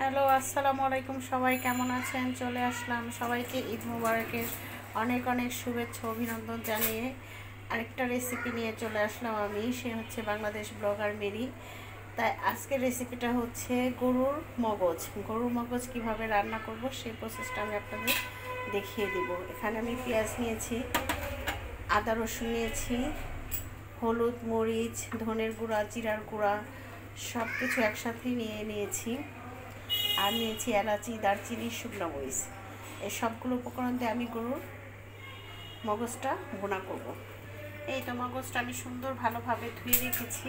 Hello, আসসালামু আলাইকুম। সবাই কেমন আছেন? চলে আসলাম সবাইকে ঈদ মুবারকের অনেক অনেক শুভেচ্ছা অভিনন্দন জানিয়ে আরেকটা রেসিপি নিয়ে চলে আসলাম আমি। সে হচ্ছে বাংলাদেশ ব্লগার মেরি। তাই আজকের রেসিপিটা হচ্ছে গরুর মগজ কিভাবে রান্না করব সেই প্রসেসটা আমি আপনাদের দেখিয়ে দিব। এখানে আমি পেঁয়াজ নিয়েছি, আদা রসুন নিয়েছি, হলুদ, মরিচ, ধনের গুঁড়া, জিরার গুঁড়া সব কিছু একসাথেই নিয়েছি। আর নিয়েছি এলাচি, দারচিনি, শুকনো মরিচ। এই সবগুলো উপকরণ দিয়ে আমি গরুর মগজটা ভুনা করব। এই তো মগজটা আমি সুন্দর ভালোভাবে ধুয়ে রেখেছি।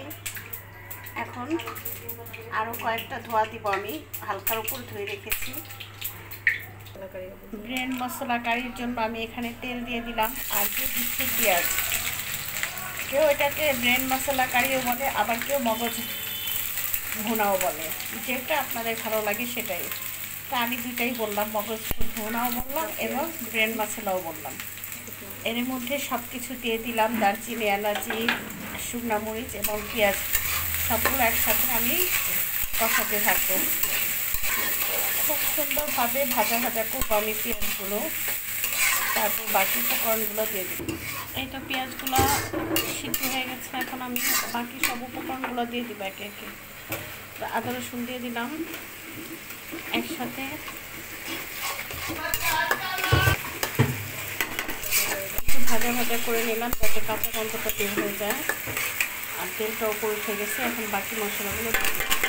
এখন আরও কয়েকটা ধোয়া দিব, আমি হালকার উপর ধুয়ে রেখেছি। ব্রেন মশলা কারির জন্য আমি এখানে তেল দিয়ে দিলাম আর দিয়ে দিচ্ছি পেঁয়াজ। কেউ এটাকে ব্রেন মশলা কারিও বলে, আবার কেউ মগজ ভুনাও বলে, যেটা আপনাদের ভালো লাগে সেটাই। তা আমি দুটাই বললাম, মগজ ভুনাও বললাম এবং ব্রেন মশলাও বললাম। এর মধ্যে সব কিছু দিয়ে দিলাম, দারচিনি, এলাচি, শুকনো মরিচ এবং পেঁয়াজ সবগুলো একসাথে আমি কষাতে থাকবো। খুব সুন্দরভাবে ভাজা করবো আমি পেঁয়াজগুলো। তারপর বাকি উপকরণগুলো দিয়ে দিব। এই তো পেঁয়াজগুলো সিদ্ধ হয়ে গেছে, এখন আমি বাকি সব উপকরণগুলো দিয়ে দিব একে একে। আদা রসুন দিয়ে দিলাম একসাথে, একটু ভাজা করে নিলাম যাতে কাঁচা গন্ধটা বের হয়ে যায়। আর তেলটা উপরে উঠে গেছে। এখন বাকি মশলাগুলো দিয়ে দিলাম,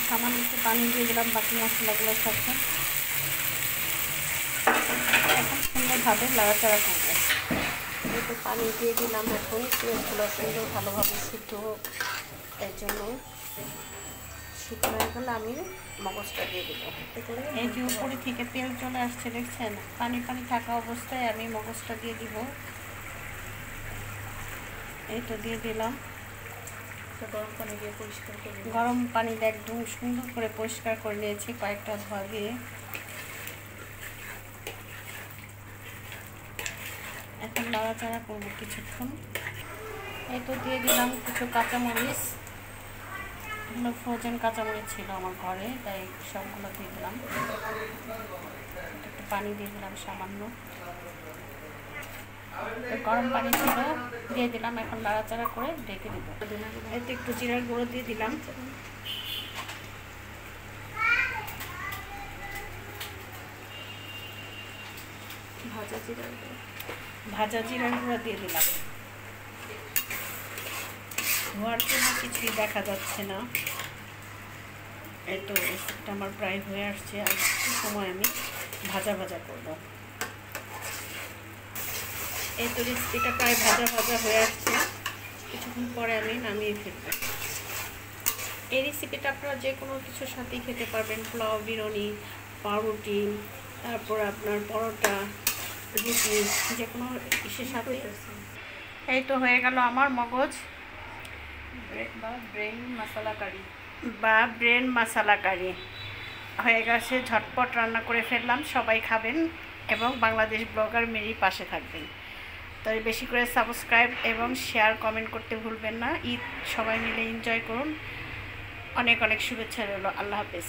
সামান্য একটু পানি দিয়ে দিলাম বাকি মশলাগুলোর সাথে। এখন সুন্দরভাবে নাড়াচাড়া করবো। একটু পানি দিয়ে দিলাম, এখন পেঁয়াজগুলো সুন্দর ভালোভাবে সিদ্ধ হোক। এর জন্য সিদ্ধ হয়ে গেলে আমি মগজটা দিয়ে দেবো। এই যে উপরে থেকে তেল চলে আসছে, দেখছেন? পানি থাকা অবস্থায় আমি মগজটা দিয়ে দিব। এই তো দিয়ে দিলাম। গরম পানি দিয়ে একদম সুন্দর করে পরিষ্কার করে নিয়েছি কয়েকটা ধোয়া দিয়ে। এখন নাড়াচাড়া করবো কিছুক্ষণ। এই তো দিয়ে দিলাম কিছু কাঁচামরিচ, এগুলো ফ্রোজেন কাঁচামরিচ ছিল আমার ঘরে, তাই সবগুলো দিয়ে দিলাম। একটু পানি দিয়ে দিলাম সামান্য, গরম পানি ছিল দিয়ে দিলাম। এখন নাড়াচাড়া করে ঢেকে দিব। এতে একটু জিরার গুঁড়ো দিয়ে দিলাম, ভাজা জিরার গুঁড়ো দিয়ে দিলাম। ধোয়ার জন্য কিছুই দেখা যাচ্ছে না। এই তো রেসিপিটা আমার প্রায় হয়ে আসছে, আর একটু সময় আমি ভাজা করব। এই তো রেসিপিটা প্রায় ভাজা হয়ে আসছে, কিছুক্ষণ পরে আমি নামিয়ে ফেলব। এই রেসিপিটা আপনারা যে কোনো কিছুর সাথেই খেতে পারবেন, পোলাও, বিরিয়ানি, পাউরুটি, তারপর আপনার পরোটা, রুটি, যে কোনো কিছুর সাথে। এই তো হয়ে গেল আমার মগজ ব্রেন মশলা কারি হয়ে গেছে। ঝটপট রান্না করে ফেললাম, সবাই খাবেন এবং বাংলাদেশ ব্লগার মেরি পাশে থাকবেন। তাই বেশি করে সাবস্ক্রাইব এবং শেয়ার, কমেন্ট করতে ভুলবেন না। ঈদ সবাই মিলে এনজয় করুন। অনেক শুভেচ্ছা রইল। আল্লাহ হাফেজ।